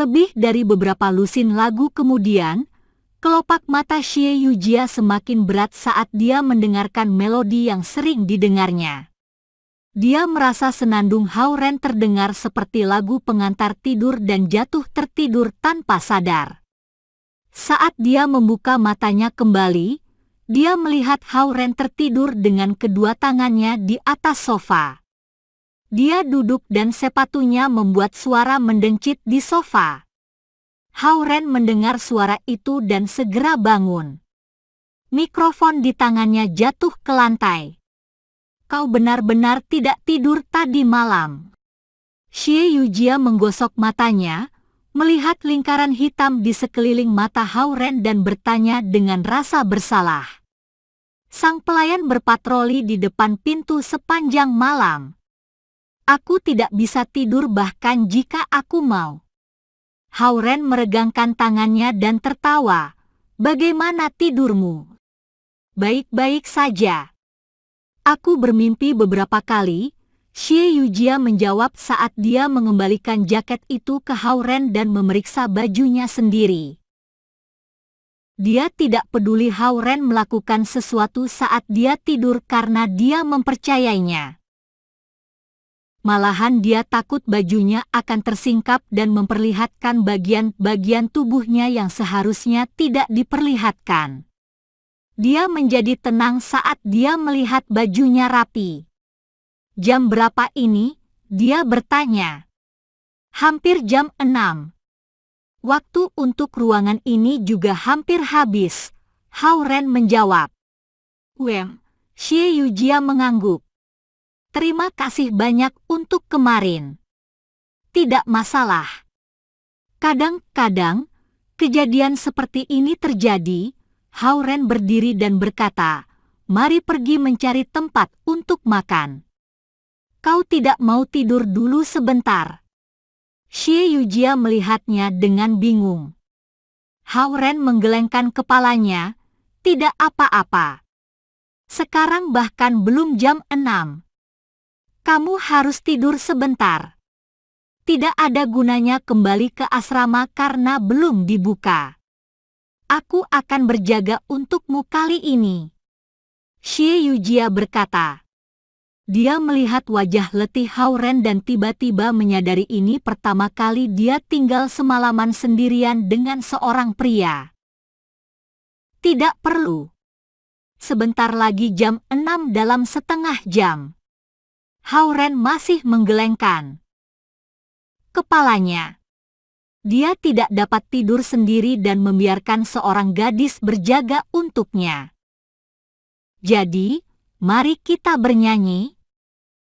Lebih dari beberapa lusin lagu kemudian, kelopak mata Xie Yujia semakin berat saat dia mendengarkan melodi yang sering didengarnya. Dia merasa senandung Hao-Ren terdengar seperti lagu pengantar tidur dan jatuh tertidur tanpa sadar. Saat dia membuka matanya kembali, dia melihat Hao-Ren tertidur dengan kedua tangannya di atas sofa. Dia duduk dan sepatunya membuat suara mendencit di sofa. Hao-Ren mendengar suara itu dan segera bangun. Mikrofon di tangannya jatuh ke lantai. Kau benar-benar tidak tidur tadi malam. Xie Yujia menggosok matanya, melihat lingkaran hitam di sekeliling mata Hao-Ren dan bertanya dengan rasa bersalah. Sang pelayan berpatroli di depan pintu sepanjang malam. Aku tidak bisa tidur bahkan jika aku mau. Hao-Ren meregangkan tangannya dan tertawa. Bagaimana tidurmu? Baik-baik saja. Aku bermimpi beberapa kali, Xie Yujia menjawab saat dia mengembalikan jaket itu ke Hao-Ren dan memeriksa bajunya sendiri. Dia tidak peduli Hao-Ren melakukan sesuatu saat dia tidur karena dia mempercayainya. Malahan dia takut bajunya akan tersingkap dan memperlihatkan bagian-bagian tubuhnya yang seharusnya tidak diperlihatkan. Dia menjadi tenang saat dia melihat bajunya rapi. Jam berapa ini? Dia bertanya. Hampir jam 6. Waktu untuk ruangan ini juga hampir habis. Hao-Ren menjawab. Xie Yujia mengangguk. Terima kasih banyak untuk kemarin. Tidak masalah. Kadang-kadang, kejadian seperti ini terjadi. Hao-Ren berdiri dan berkata, mari pergi mencari tempat untuk makan. Kau tidak mau tidur dulu sebentar? Xie Yujia melihatnya dengan bingung. Hao-Ren menggelengkan kepalanya, tidak apa-apa. Sekarang bahkan belum jam 6. Kamu harus tidur sebentar. Tidak ada gunanya kembali ke asrama karena belum dibuka. Aku akan berjaga untukmu kali ini. Xie Yujia berkata. Dia melihat wajah letih Hao-Ren dan tiba-tiba menyadari ini pertama kali dia tinggal semalaman sendirian dengan seorang pria. Tidak perlu. Sebentar lagi jam 6 dalam setengah jam. Hao-Ren masih menggelengkan kepalanya. Dia tidak dapat tidur sendiri dan membiarkan seorang gadis berjaga untuknya. Jadi, mari kita bernyanyi.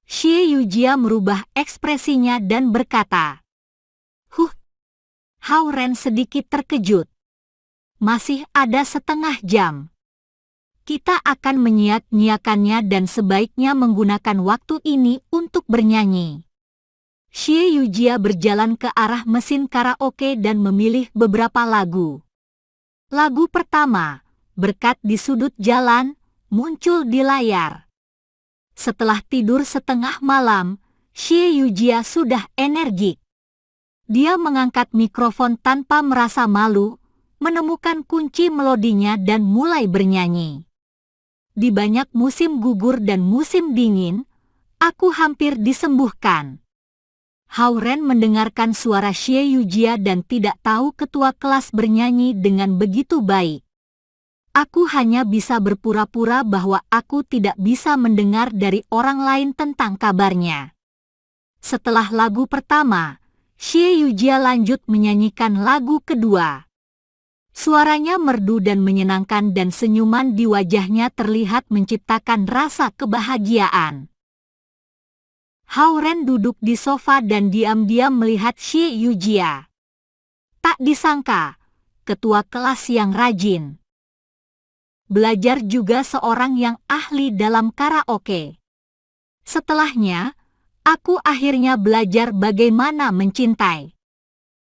Xie Yujia merubah ekspresinya dan berkata. Hao-Ren sedikit terkejut. Masih ada setengah jam. Kita akan menyiak-nyiakannya dan sebaiknya menggunakan waktu ini untuk bernyanyi. Xie Yujia berjalan ke arah mesin karaoke dan memilih beberapa lagu. Lagu pertama, Berkat di Sudut Jalan, muncul di layar. Setelah tidur setengah malam, Xie Yujia sudah energik. Dia mengangkat mikrofon tanpa merasa malu, menemukan kunci melodinya dan mulai bernyanyi. Di banyak musim gugur dan musim dingin, aku hampir disembuhkan. Hao-Ren mendengarkan suara Xie Yujia dan tidak tahu ketua kelas bernyanyi dengan begitu baik. Aku hanya bisa berpura-pura bahwa aku tidak bisa mendengar dari orang lain tentang kabarnya. Setelah lagu pertama, Xie Yujia lanjut menyanyikan lagu kedua. Suaranya merdu dan menyenangkan dan senyuman di wajahnya terlihat menciptakan rasa kebahagiaan. Hao-Ren duduk di sofa dan diam-diam melihat Xie Yujia. Tak disangka, ketua kelas yang rajin. Belajar juga seorang yang ahli dalam karaoke. Setelahnya, aku akhirnya belajar bagaimana mencintai.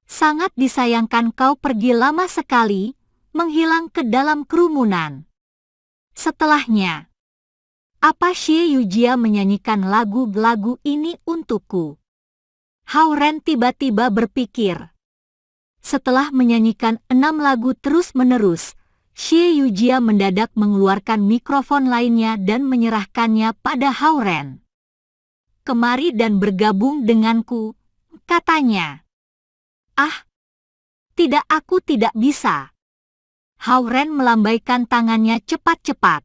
Sangat disayangkan kau pergi lama sekali, menghilang ke dalam kerumunan. Setelahnya, apa Xie Yujia menyanyikan lagu-lagu ini untukku? Hao-Ren tiba-tiba berpikir. Setelah menyanyikan 6 lagu terus-menerus, Xie Yujia mendadak mengeluarkan mikrofon lainnya dan menyerahkannya pada Hao Ren. "Kemari dan bergabung denganku," katanya. "Ah, tidak, aku tidak bisa." Hao Ren melambaikan tangannya cepat-cepat.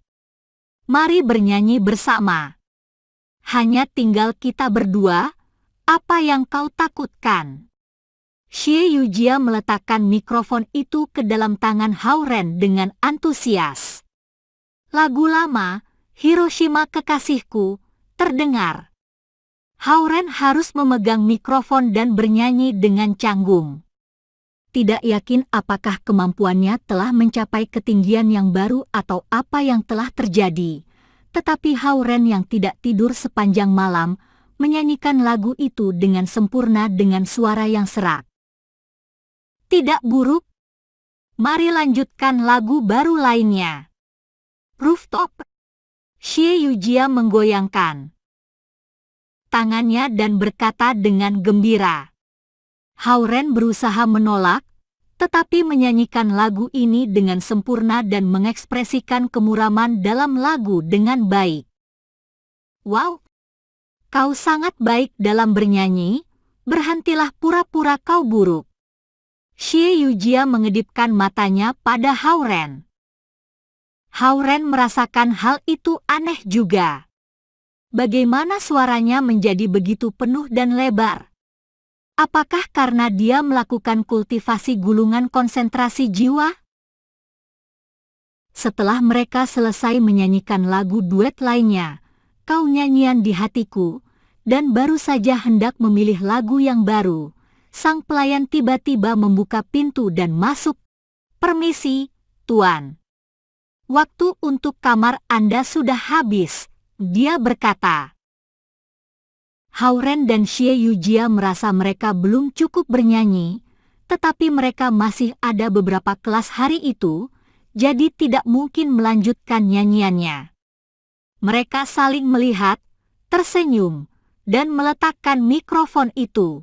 "Mari bernyanyi bersama. Hanya tinggal kita berdua, apa yang kau takutkan?" Xie Yujia meletakkan mikrofon itu ke dalam tangan Hao Ren dengan antusias. Lagu lama, Hiroshima Kekasihku, terdengar. Hao Ren harus memegang mikrofon dan bernyanyi dengan canggung. Tidak yakin apakah kemampuannya telah mencapai ketinggian yang baru atau apa yang telah terjadi, tetapi Hao Ren yang tidak tidur sepanjang malam menyanyikan lagu itu dengan sempurna dengan suara yang serak. "Tidak buruk. Mari lanjutkan lagu baru lainnya." "Rooftop." Xie Yujia menggoyangkan tangannya dan berkata dengan gembira. Hao Ren berusaha menolak, tetapi menyanyikan lagu ini dengan sempurna dan mengekspresikan kemuraman dalam lagu dengan baik. "Wow, kau sangat baik dalam bernyanyi, berhentilah pura-pura kau buruk." Xie Yujia mengedipkan matanya pada Hao Ren. Hao Ren merasakan hal itu aneh juga. Bagaimana suaranya menjadi begitu penuh dan lebar? Apakah karena dia melakukan kultivasi gulungan konsentrasi jiwa? Setelah mereka selesai menyanyikan lagu duet lainnya, "Kau Nyanyian di Hatiku," dan baru saja hendak memilih lagu yang baru, sang pelayan tiba-tiba membuka pintu dan masuk. "Permisi, Tuan. Waktu untuk kamar Anda sudah habis," dia berkata. Hao Ren dan Xie Yujia merasa mereka belum cukup bernyanyi, tetapi mereka masih ada beberapa kelas hari itu, jadi tidak mungkin melanjutkan nyanyiannya. Mereka saling melihat, tersenyum, dan meletakkan mikrofon itu.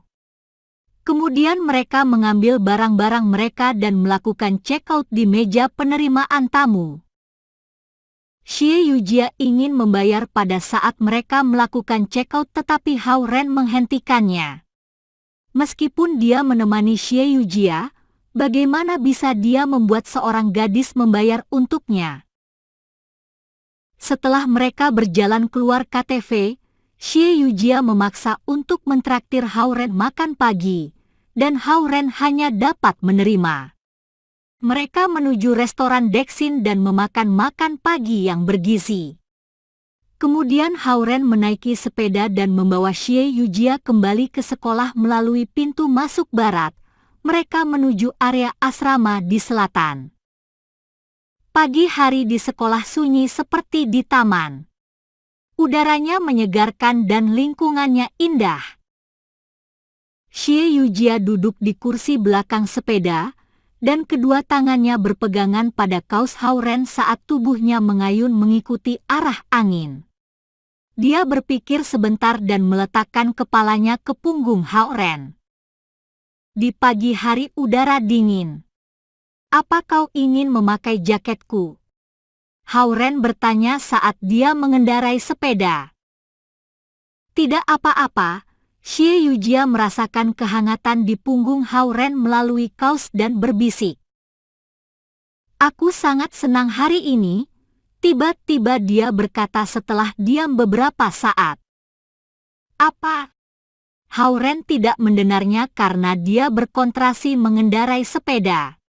Kemudian mereka mengambil barang-barang mereka dan melakukan check-out di meja penerimaan tamu. Xie Yujia ingin membayar pada saat mereka melakukan check-out tetapi Hao Ren menghentikannya. Meskipun dia menemani Xie Yujia, bagaimana bisa dia membuat seorang gadis membayar untuknya? Setelah mereka berjalan keluar KTV, Xie Yujia memaksa untuk mentraktir Hao Ren makan pagi, dan Hao Ren hanya dapat menerima. Mereka menuju restoran Dexin dan memakan makan pagi yang bergizi. Kemudian Hao Ren menaiki sepeda dan membawa Xie Yujia kembali ke sekolah melalui pintu masuk barat. Mereka menuju area asrama di selatan. Pagi hari di sekolah sunyi seperti di taman. Udaranya menyegarkan dan lingkungannya indah. Xie Yujia duduk di kursi belakang sepeda, dan kedua tangannya berpegangan pada kaus Hao Ren saat tubuhnya mengayun mengikuti arah angin. Dia berpikir sebentar dan meletakkan kepalanya ke punggung Hao Ren. "Di pagi hari udara dingin. Apa kau ingin memakai jaketku?" Hao Ren bertanya saat dia mengendarai sepeda. "Tidak apa-apa." Xie Yujia merasakan kehangatan di punggung Hao Ren melalui kaus dan berbisik. "Aku sangat senang hari ini," tiba-tiba dia berkata setelah diam beberapa saat. "Apa?" Hao Ren tidak mendengarnya karena dia berkonsentrasi mengendarai sepeda.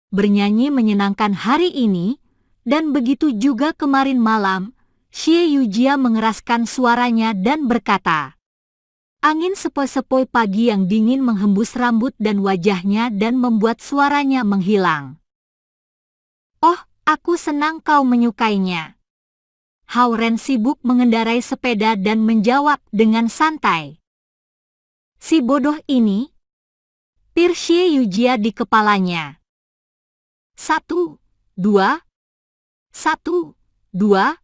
"Bernyanyi menyenangkan hari ini, dan begitu juga kemarin malam." Xie Yujia mengeraskan suaranya dan berkata. Angin sepoi-sepoi pagi yang dingin menghembus rambut dan wajahnya dan membuat suaranya menghilang. "Oh, aku senang kau menyukainya." Hao Ren sibuk mengendarai sepeda dan menjawab dengan santai. "Si bodoh ini." Pir Xie Yujia di kepalanya. 1, 2, 1, 2.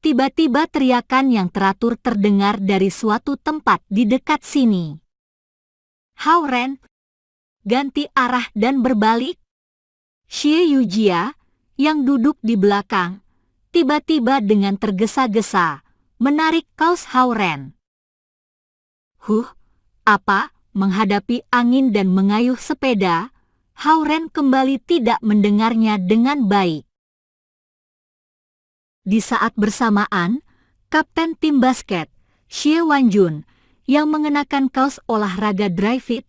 Tiba-tiba teriakan yang teratur terdengar dari suatu tempat di dekat sini. "Hao Ren, ganti arah dan berbalik? Xie Yujia, yang duduk di belakang, tiba-tiba dengan tergesa-gesa menarik kaus Hao-Ren. Apa? Menghadapi angin dan mengayuh sepeda, Hao-Ren kembali tidak mendengarnya dengan baik. Di saat bersamaan, kapten tim basket, Xie Wanjun, yang mengenakan kaos olahraga dry fit.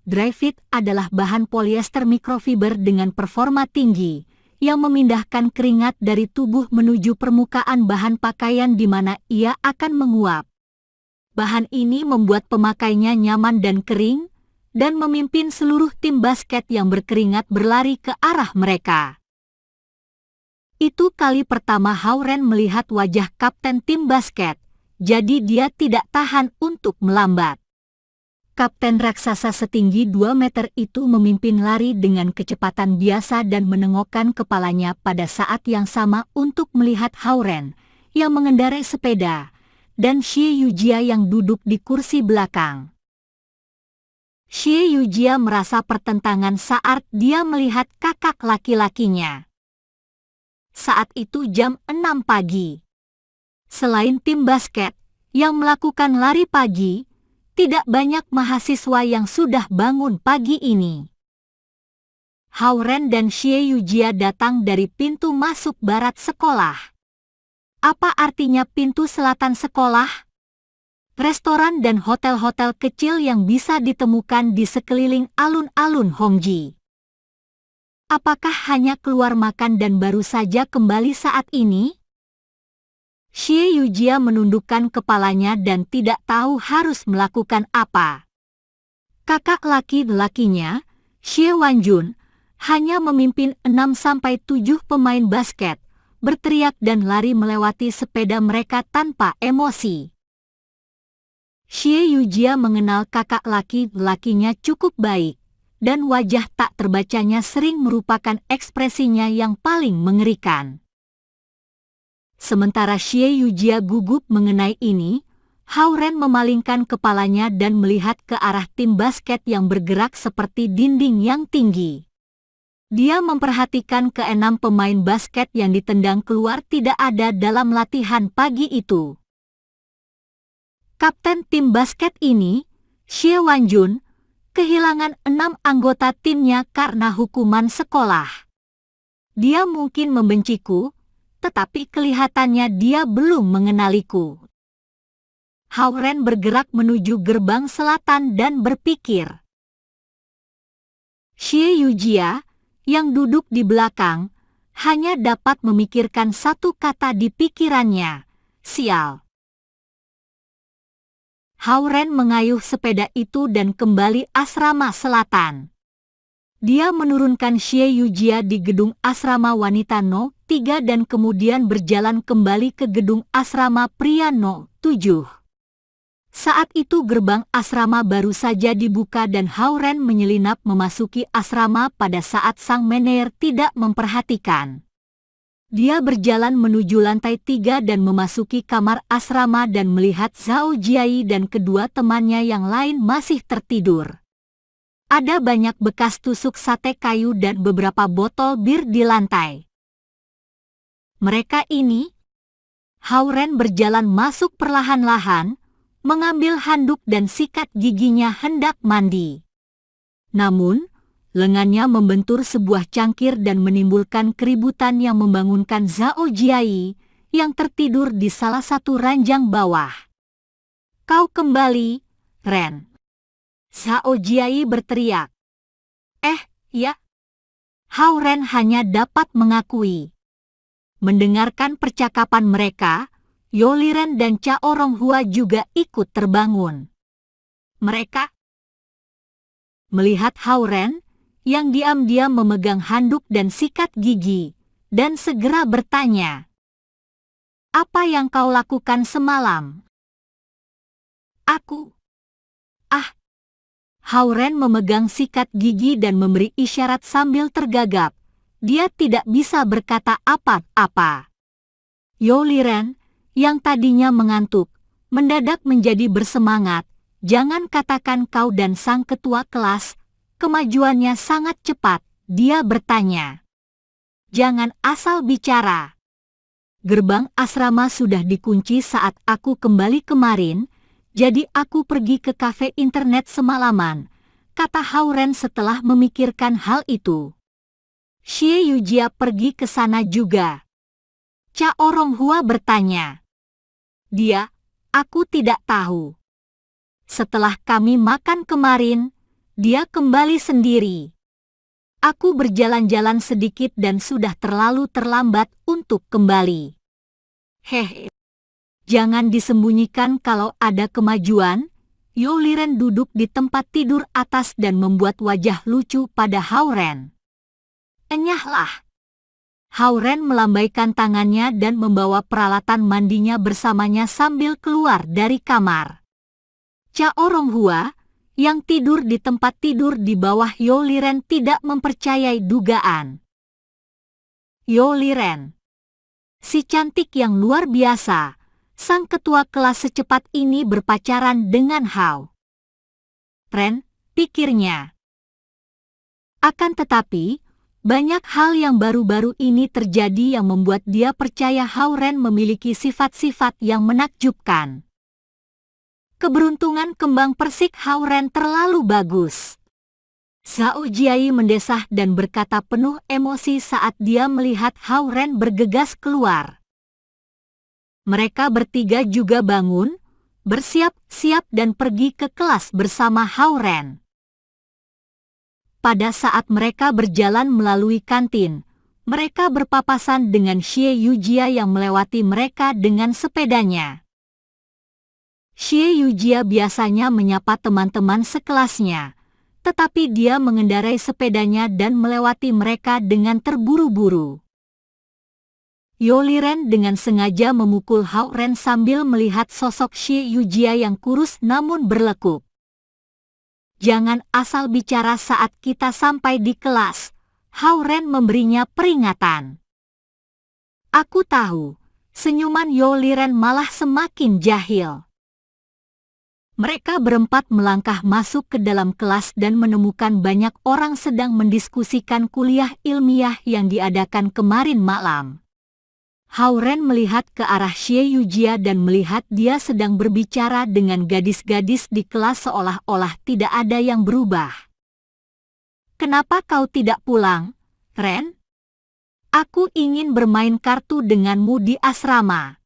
Dry fit adalah bahan polyester mikrofiber dengan performa tinggi, yang memindahkan keringat dari tubuh menuju permukaan bahan pakaian di mana ia akan menguap. Bahan ini membuat pemakainya nyaman dan kering, dan memimpin seluruh tim basket yang berkeringat berlari ke arah mereka. Itu kali pertama Hao-Ren melihat wajah kapten tim basket, jadi dia tidak tahan untuk melambat. Kapten raksasa setinggi 2 meter itu memimpin lari dengan kecepatan biasa dan menengokkan kepalanya pada saat yang sama untuk melihat Hao-Ren yang mengendarai sepeda dan Xie Yujia yang duduk di kursi belakang. Xie Yujia merasa pertentangan saat dia melihat kakak laki-lakinya. Saat itu jam 6 pagi. Selain tim basket yang melakukan lari pagi, tidak banyak mahasiswa yang sudah bangun pagi ini. Hao-Ren dan Xie Yujia datang dari pintu masuk barat sekolah. Apa artinya pintu selatan sekolah? Restoran dan hotel-hotel kecil yang bisa ditemukan di sekeliling alun-alun Hongji. Apakah hanya keluar makan dan baru saja kembali saat ini? Xie Yujia menundukkan kepalanya dan tidak tahu harus melakukan apa. Kakak laki-lakinya, Xie Wanjun, hanya memimpin 6-7 pemain basket, berteriak dan lari melewati sepeda mereka tanpa emosi. Xie Yujia mengenal kakak laki-lakinya cukup baik, dan wajah tak terbacanya sering merupakan ekspresinya yang paling mengerikan. Sementara Xie Yujia gugup mengenai ini, Hao-Ren memalingkan kepalanya dan melihat ke arah tim basket yang bergerak seperti dinding yang tinggi. Dia memperhatikan ke-6 pemain basket yang ditendang keluar tidak ada dalam latihan pagi itu. Kapten tim basket ini, Xie Wanjun, kehilangan 6 anggota timnya karena hukuman sekolah. Dia mungkin membenciku, tetapi kelihatannya dia belum mengenaliku. Hao-Ren bergerak menuju gerbang selatan dan berpikir. Xie Yujia, yang duduk di belakang, hanya dapat memikirkan satu kata di pikirannya, sial. Hao-Ren mengayuh sepeda itu dan kembali asrama selatan. Dia menurunkan Xie Yujia di gedung asrama wanita No. 3 dan kemudian berjalan kembali ke gedung asrama pria No. 7. Saat itu gerbang asrama baru saja dibuka dan Hao-Ren menyelinap memasuki asrama pada saat sang manajer tidak memperhatikan. Dia berjalan menuju lantai 3 dan memasuki kamar asrama dan melihat Zhao Jiai dan kedua temannya yang lain masih tertidur. Ada banyak bekas tusuk sate kayu dan beberapa botol bir di lantai. Mereka ini, Hao-Ren berjalan masuk perlahan-lahan, mengambil handuk dan sikat giginya hendak mandi. Namun, lengannya membentur sebuah cangkir dan menimbulkan keributan yang membangunkan Zhao Jiai yang tertidur di salah satu ranjang bawah. Kau kembali, Ren. Zhao Jiai berteriak. Ya. Hao-Ren hanya dapat mengakui. Mendengarkan percakapan mereka, Yoliren dan Cha Oronghua juga ikut terbangun. Mereka melihat Hao-Ren yang diam-diam memegang handuk dan sikat gigi, dan segera bertanya, "Apa yang kau lakukan semalam?" "Aku..." Hao-Ren memegang sikat gigi dan memberi isyarat sambil tergagap. Dia tidak bisa berkata apa-apa. Yoliren, yang tadinya mengantuk, mendadak menjadi bersemangat. "Jangan katakan kau dan sang ketua kelas, Kemajuannya sangat cepat, dia bertanya. Jangan asal bicara. Gerbang asrama sudah dikunci saat aku kembali kemarin, jadi aku pergi ke kafe internet semalaman, kata Hao-Ren setelah memikirkan hal itu. Xie Yujia pergi ke sana juga. Cha Oronghua bertanya. Dia, aku tidak tahu. Setelah kami makan kemarin, dia kembali sendiri. Aku berjalan-jalan sedikit dan sudah terlalu terlambat untuk kembali. Hehe. Jangan disembunyikan kalau ada kemajuan. Yo Liren duduk di tempat tidur atas dan membuat wajah lucu pada Hao-Ren. Enyahlah. Hao-Ren melambaikan tangannya dan membawa peralatan mandinya bersamanya sambil keluar dari kamar. Cha Oronghua, yang tidur di tempat tidur di bawah Yo Liren, tidak mempercayai dugaan. Yo Liren, si cantik yang luar biasa, sang ketua kelas secepat ini berpacaran dengan Hao Ren, pikirnya. Akan tetapi, banyak hal yang baru-baru ini terjadi yang membuat dia percaya Hao Ren memiliki sifat-sifat yang menakjubkan. Keberuntungan kembang persik Hao Ren terlalu bagus. Zhao Jiai mendesah dan berkata penuh emosi saat dia melihat Hao Ren bergegas keluar. Mereka bertiga juga bangun, bersiap-siap dan pergi ke kelas bersama Hao Ren. Pada saat mereka berjalan melalui kantin, mereka berpapasan dengan Xie Yujia yang melewati mereka dengan sepedanya. Xie Yujia biasanya menyapa teman-teman sekelasnya, tetapi dia mengendarai sepedanya dan melewati mereka dengan terburu-buru. Yo Liren dengan sengaja memukul Hao Ren sambil melihat sosok Xie Yujia yang kurus namun berlekuk. Jangan asal bicara saat kita sampai di kelas, Hao Ren memberinya peringatan. Aku tahu, senyuman Yo Liren malah semakin jahil. Mereka berempat melangkah masuk ke dalam kelas dan menemukan banyak orang sedang mendiskusikan kuliah ilmiah yang diadakan kemarin malam. Hao Ren melihat ke arah Xie Yujia dan melihat dia sedang berbicara dengan gadis-gadis di kelas seolah-olah tidak ada yang berubah. Kenapa kau tidak pulang, Ren? Aku ingin bermain kartu denganmu di asrama.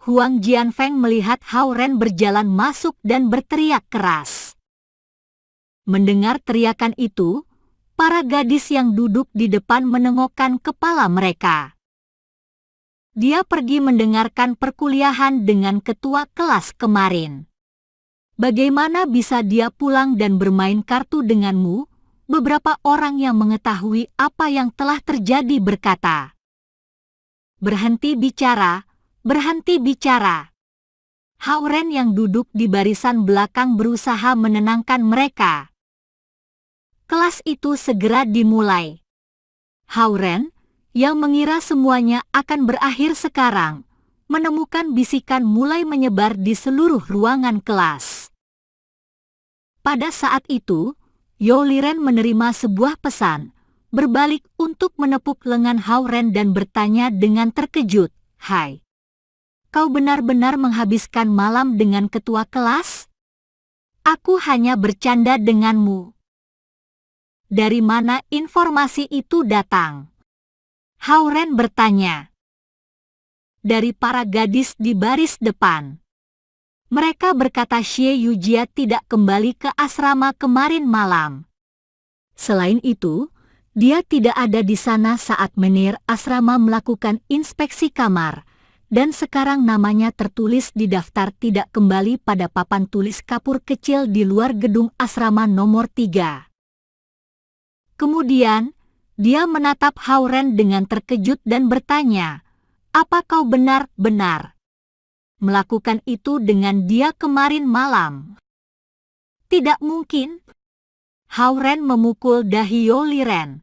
Huang Jianfeng melihat Hao Ren berjalan masuk dan berteriak keras. Mendengar teriakan itu, para gadis yang duduk di depan menengokkan kepala mereka. Dia pergi mendengarkan perkuliahan dengan ketua kelas kemarin. Bagaimana bisa dia pulang dan bermain kartu denganmu? Beberapa orang yang mengetahui apa yang telah terjadi berkata. Berhenti bicara. Berhenti bicara. Hao Ren yang duduk di barisan belakang berusaha menenangkan mereka. Kelas itu segera dimulai. Hao Ren, yang mengira semuanya akan berakhir sekarang, menemukan bisikan mulai menyebar di seluruh ruangan kelas. Pada saat itu, Yo Liren menerima sebuah pesan, berbalik untuk menepuk lengan Hao Ren dan bertanya dengan terkejut, "Hai. Kau benar-benar menghabiskan malam dengan ketua kelas? Aku hanya bercanda denganmu." Dari mana informasi itu datang? Hao Ren bertanya. Dari para gadis di baris depan. Mereka berkata Xie Yujia tidak kembali ke asrama kemarin malam. Selain itu, dia tidak ada di sana saat menir asrama melakukan inspeksi kamar. Dan sekarang namanya tertulis di daftar tidak kembali pada papan tulis kapur kecil di luar gedung asrama nomor 3. Kemudian, dia menatap Hao Ren dengan terkejut dan bertanya, "Apa kau benar-benar melakukan itu dengan dia kemarin malam?" "Tidak mungkin." Hao Ren memukul dahi Yo Liren.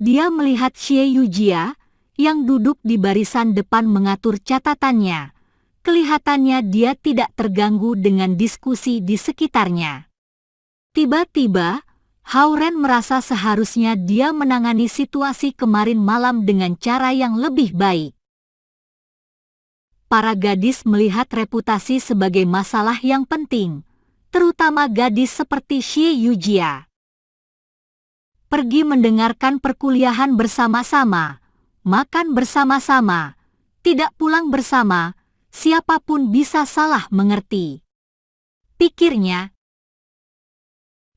Dia melihat Xie Yujia, yang duduk di barisan depan mengatur catatannya. Kelihatannya dia tidak terganggu dengan diskusi di sekitarnya. Tiba-tiba, Hao-Ren merasa seharusnya dia menangani situasi kemarin malam dengan cara yang lebih baik. Para gadis melihat reputasi sebagai masalah yang penting, terutama gadis seperti Xie Yujia. Pergi mendengarkan perkuliahan bersama-sama, makan bersama-sama, tidak pulang bersama, siapapun bisa salah mengerti. Pikirnya.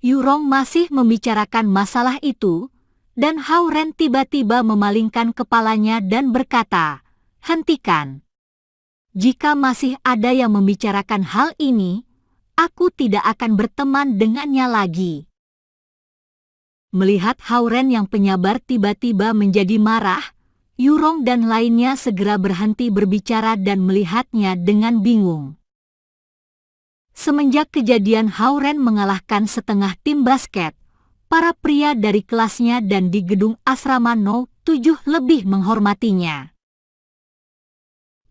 Yurong masih membicarakan masalah itu, dan Hao-Ren tiba-tiba memalingkan kepalanya dan berkata, "Hentikan. Jika masih ada yang membicarakan hal ini, aku tidak akan berteman dengannya lagi." Melihat Hao-Ren yang penyabar tiba-tiba menjadi marah, Yurong dan lainnya segera berhenti berbicara dan melihatnya dengan bingung. Semenjak kejadian Hao-Ren mengalahkan setengah tim basket, para pria dari kelasnya dan di gedung asrama No. 7 lebih menghormatinya.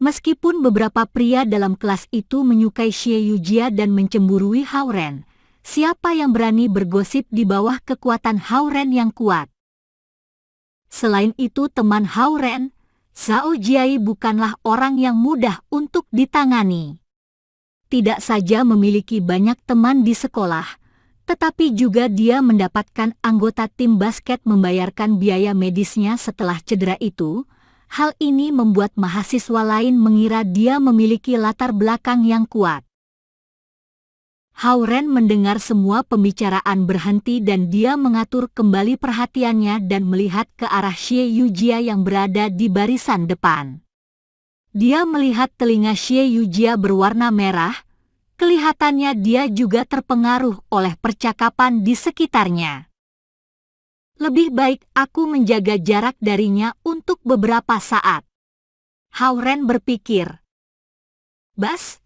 Meskipun beberapa pria dalam kelas itu menyukai Xie Yujia dan mencemburui Hao-Ren, siapa yang berani bergosip di bawah kekuatan Hao-Ren yang kuat? Selain itu, teman Hao-Ren, Zhao Jiai, bukanlah orang yang mudah untuk ditangani. Tidak saja memiliki banyak teman di sekolah, tetapi juga dia mendapatkan anggota tim basket membayarkan biaya medisnya setelah cedera itu. Hal ini membuat mahasiswa lain mengira dia memiliki latar belakang yang kuat. Hao-Ren mendengar semua pembicaraan berhenti dan dia mengatur kembali perhatiannya dan melihat ke arah Xie Yujia yang berada di barisan depan. Dia melihat telinga Xie Yujia berwarna merah, kelihatannya dia juga terpengaruh oleh percakapan di sekitarnya. Lebih baik aku menjaga jarak darinya untuk beberapa saat. Hao-Ren berpikir. Bas.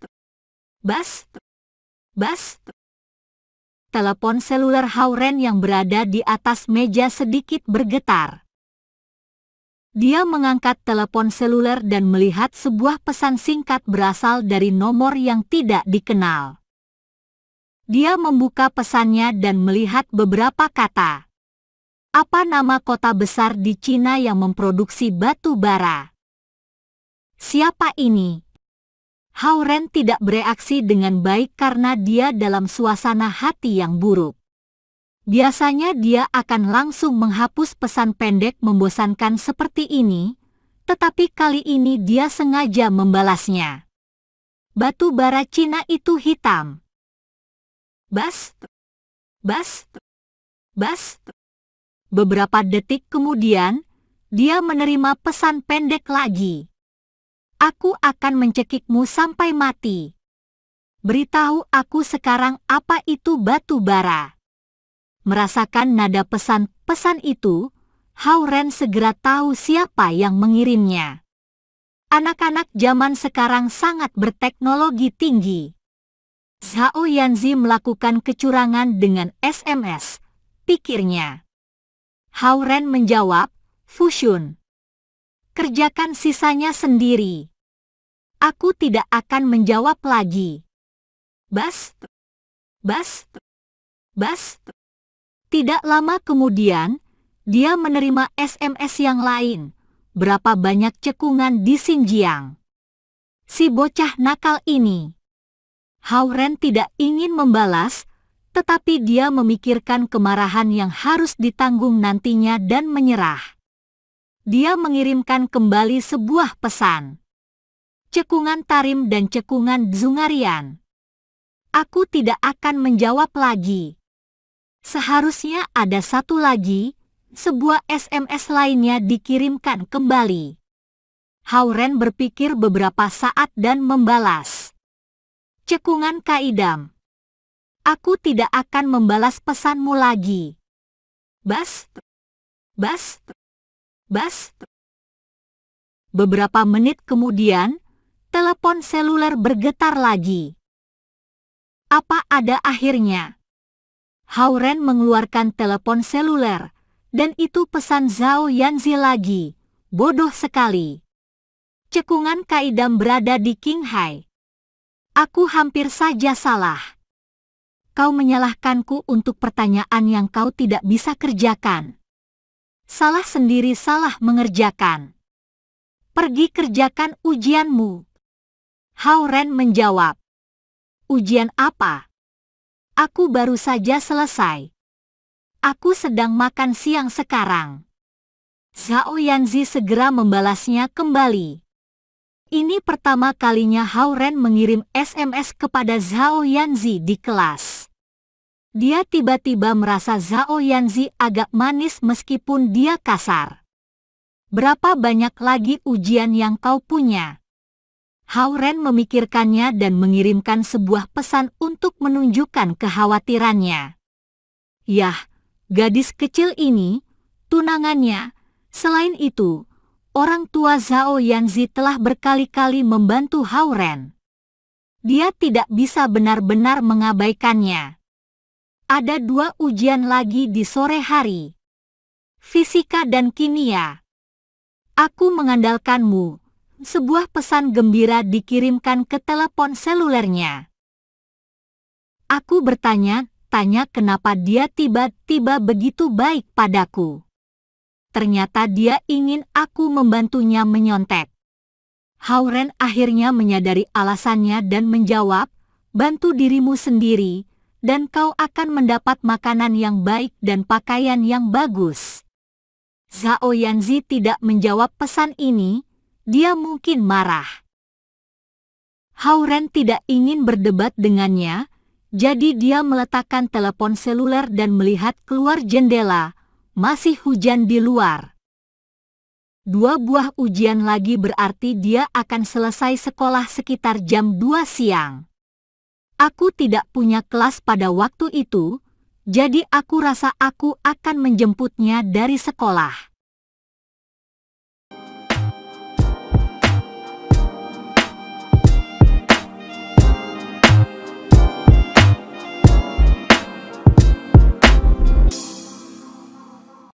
Telepon seluler Hao-Ren yang berada di atas meja sedikit bergetar. Dia mengangkat telepon seluler dan melihat sebuah pesan singkat berasal dari nomor yang tidak dikenal. Dia membuka pesannya dan melihat beberapa kata. Apa nama kota besar di Cina yang memproduksi batu bara? Siapa ini? Hao-Ren tidak bereaksi dengan baik karena dia dalam suasana hati yang buruk. Biasanya dia akan langsung menghapus pesan pendek membosankan seperti ini, tetapi kali ini dia sengaja membalasnya. Batu bara Cina itu hitam. Bas. Beberapa detik kemudian, dia menerima pesan pendek lagi. Aku akan mencekikmu sampai mati. Beritahu aku sekarang apa itu batu bara. Merasakan nada pesan itu, Hao-Ren segera tahu siapa yang mengirimnya. Anak-anak zaman sekarang sangat berteknologi tinggi. Zhao Yanzi melakukan kecurangan dengan SMS, pikirnya. Hao-Ren menjawab, Fushun. Kerjakan sisanya sendiri. Aku tidak akan menjawab lagi. Bas. Tidak lama kemudian, dia menerima SMS yang lain. Berapa banyak cekungan di Xinjiang. Si bocah nakal ini. Hao-Ren tidak ingin membalas, tetapi dia memikirkan kemarahan yang harus ditanggung nantinya dan menyerah. Dia mengirimkan kembali sebuah pesan. Cekungan Tarim dan cekungan Dzungarian. Aku tidak akan menjawab lagi. Seharusnya ada satu lagi, sebuah SMS lainnya dikirimkan kembali. Hao-Ren berpikir beberapa saat dan membalas. Cekungan Kaidam. Aku tidak akan membalas pesanmu lagi. Bas. Beberapa menit kemudian, telepon seluler bergetar lagi. Apa ada akhirnya? Hao-Ren mengeluarkan telepon seluler, dan itu pesan Zhao Yanzi lagi. Bodoh sekali. Cekungan Kaidam berada di Qinghai. Aku hampir saja salah. kau menyalahkanku untuk pertanyaan yang kau tidak bisa kerjakan. Salah sendiri salah mengerjakan. Pergi kerjakan ujianmu. Hao-Ren menjawab. Ujian apa? Aku baru saja selesai. Aku sedang makan siang sekarang. Zhao Yanzi segera membalasnya kembali. Ini pertama kalinya Hao-Ren mengirim SMS kepada Zhao Yanzi di kelas. Dia tiba-tiba merasa Zhao Yanzi agak manis meskipun dia kasar. Berapa banyak lagi ujian yang kau punya? Hao-Ren memikirkannya dan mengirimkan sebuah pesan untuk menunjukkan kekhawatirannya. Yah, gadis kecil ini, tunangannya. Selain itu, orang tua Zhao Yanzi telah berkali-kali membantu Hao-Ren. Dia tidak bisa benar-benar mengabaikannya. Ada 2 ujian lagi di sore hari. Fisika dan kimia. Aku mengandalkanmu. Sebuah pesan gembira dikirimkan ke telepon selulernya. Aku bertanya-tanya kenapa dia tiba-tiba begitu baik padaku. Ternyata dia ingin aku membantunya menyontek. Hao-Ren akhirnya menyadari alasannya dan menjawab, bantu dirimu sendiri, dan kau akan mendapat makanan yang baik dan pakaian yang bagus. Zhao Yanzi tidak menjawab pesan ini. Dia mungkin marah. Hao-Ren tidak ingin berdebat dengannya, jadi dia meletakkan telepon seluler dan melihat keluar jendela. Masih hujan di luar. 2 buah ujian lagi berarti dia akan selesai sekolah sekitar jam 2 siang. Aku tidak punya kelas pada waktu itu, jadi aku rasa aku akan menjemputnya dari sekolah.